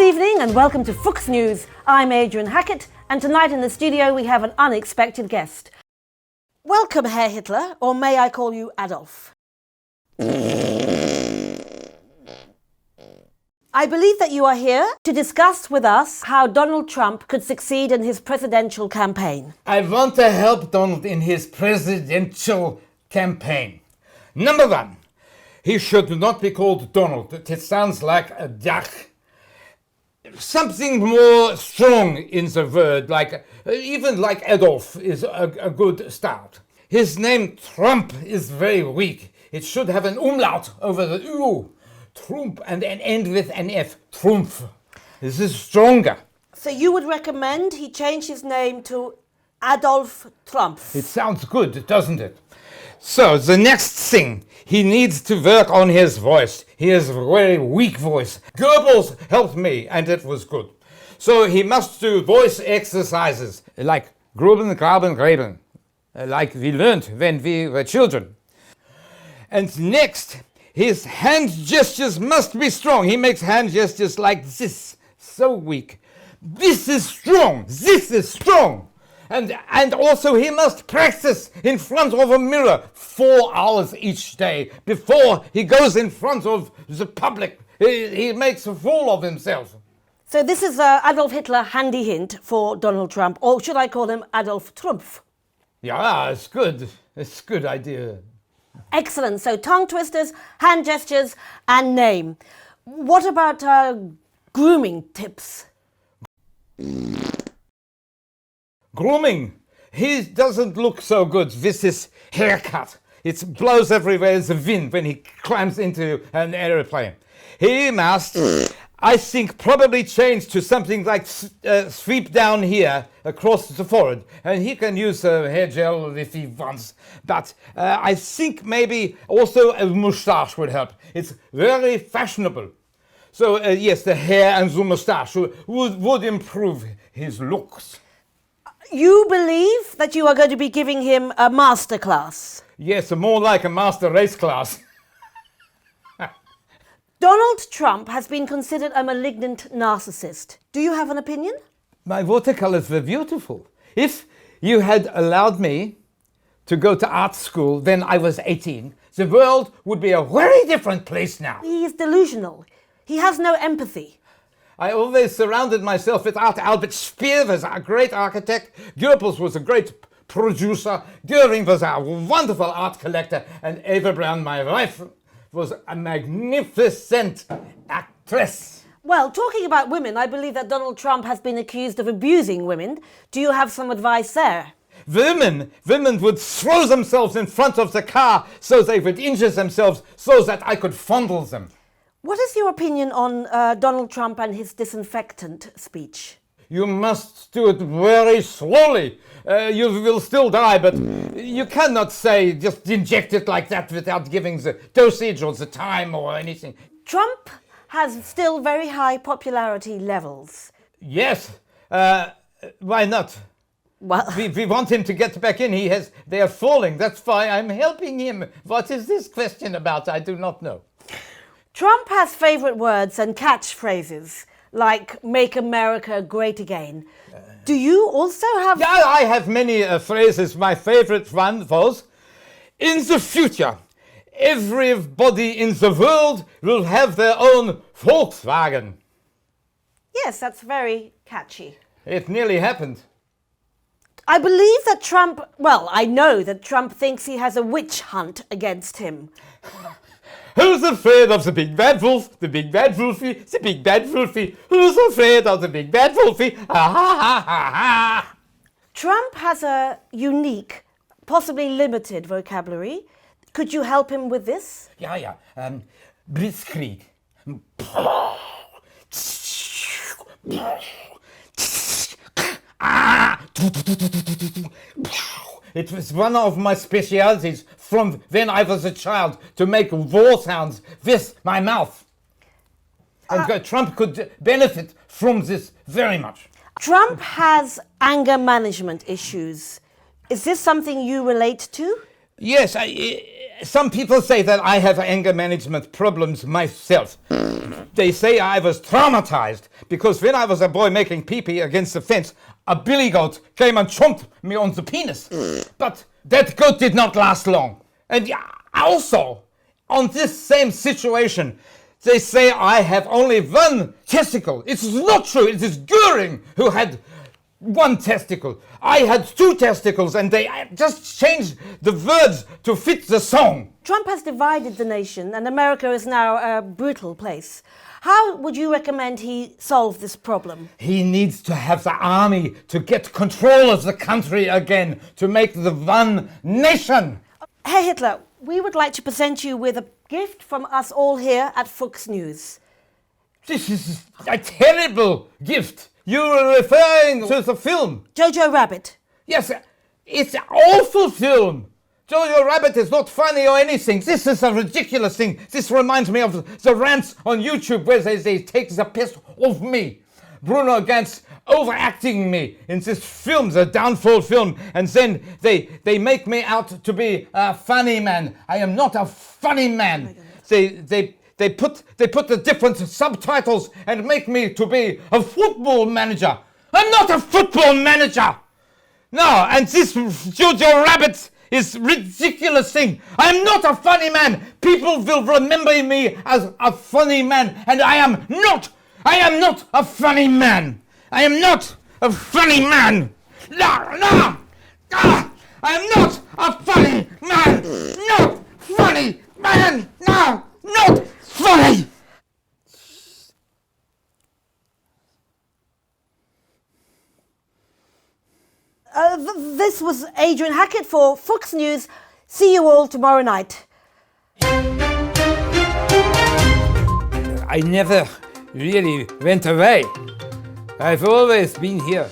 evening and welcome to Fuchs News. I'm Adrienne Hackett and tonight in the studio we have an unexpected guest. Welcome, Herr Hitler, or may I call you Adolf? I believe that you are here to discuss with us how Donald Trump could succeed in his presidential campaign. I want to help Donald in his presidential campaign. Number one, he should not be called Donald. It sounds like a duck. Something more strong in the word, even like Adolf, is a good start. His name Trump is very weak. It should have an umlaut over the U. Trump, and end with an F. Trump. This is stronger. So you would recommend he change his name to Adolf Trump? It sounds good, doesn't it? So the next thing, he needs to work on his voice. He has a very weak voice. Goebbels helped me, and it was good. So he must do voice exercises, like Gruben, Graben, Graben, like we learned when we were children. And next, his hand gestures must be strong. He makes hand gestures like this, so weak. This is strong. This is strong. And also he must practice in front of a mirror 4 hours each day before he goes in front of the public. He makes a fool of himself. So this is Adolf Hitler handy hint for Donald Trump, or should I call him Adolf Trump? Yeah, it's good. It's a good idea. Excellent. So tongue twisters, hand gestures, and name. What about grooming tips? Grooming. He doesn't look so good with his haircut. It blows everywhere as a wind when he climbs into an aeroplane. He must, I think, probably change to something like sweep down here across the forehead. And he can use a hair gel if he wants. But I think maybe also a moustache would help. It's very fashionable. So yes, the hair and the moustache would improve his looks. You believe that you are going to be giving him a master class? Yes, more like a master race class. Donald Trump has been considered a malignant narcissist. Do you have an opinion? My watercolors were beautiful. If you had allowed me to go to art school when I was 18, the world would be a very different place now. He is delusional. He has no empathy. I always surrounded myself with art. Albert Speer was a great architect. Goebbels was a great producer. Goering was a wonderful art collector. And Eva Braun, my wife, was a magnificent actress. Well, talking about women, I believe that Donald Trump has been accused of abusing women. Do you have some advice there? Women would throw themselves in front of the car so they would injure themselves so that I could fondle them. What is your opinion on Donald Trump and his disinfectant speech? You must do it very slowly. You will still die, but you cannot say just inject it like that without giving the dosage or the time or anything. Trump has still very high popularity levels. Yes. Why not? Well, we want him to get back in. They are falling. That's why I'm helping him. What is this question about? I do not know. Trump has favorite words and catchphrases like "Make America Great Again." Do you also have? Yeah, I have many phrases. My favorite one was, "In the future, everybody in the world will have their own Volkswagen." Yes, that's very catchy. It nearly happened. I believe that I know that Trump thinks he has a witch hunt against him. Who's afraid of the big bad wolf? The big bad wolfie, the big bad wolfie. Who's afraid of the big bad wolfie? Ha ha ha ha ha! Trump has a unique, possibly limited vocabulary. Could you help him with this? Yeah. Blitzkrieg. It was one of my specialities from when I was a child, to make war sounds with my mouth. And Trump could benefit from this very much. Trump has anger management issues. Is this something you relate to? Yes, Some people say that I have anger management problems myself. They say I was traumatized because when I was a boy making pee-pee against the fence, a billy goat came and chomped me on the penis. But that goat did not last long. And also, on this same situation, they say I have only one testicle. It's not true. It is Goering who had one testicle. I had two testicles, and they just changed the words to fit the song. Trump has divided the nation, and America is now a brutal place. How would you recommend he solve this problem? He needs to have the army to get control of the country again, to make the one nation. Herr Hitler, we would like to present you with a gift from us all here at Fuchs News. This is a terrible gift. You are referring to the film. Jojo Rabbit. Yes, it's an awful film. Jojo Rabbit is not funny or anything. This is a ridiculous thing. This reminds me of the rants on YouTube where they take the piss off me. Bruno Ganz overacting me in this film, the downfall film, and then they make me out to be a funny man. I am not a funny man. They put the different subtitles and make me to be a football manager. I'm not a football manager. No, and this Jojo Rabbit is ridiculous thing. I am not a funny man. People will remember me as a funny man, and I am not a funny man. I am not a funny man. No. I am not a funny man. Not funny man. No, not funny. This was Adrienne Hackett for Fuchs News. See you all tomorrow night. I never really went away. I've always been here.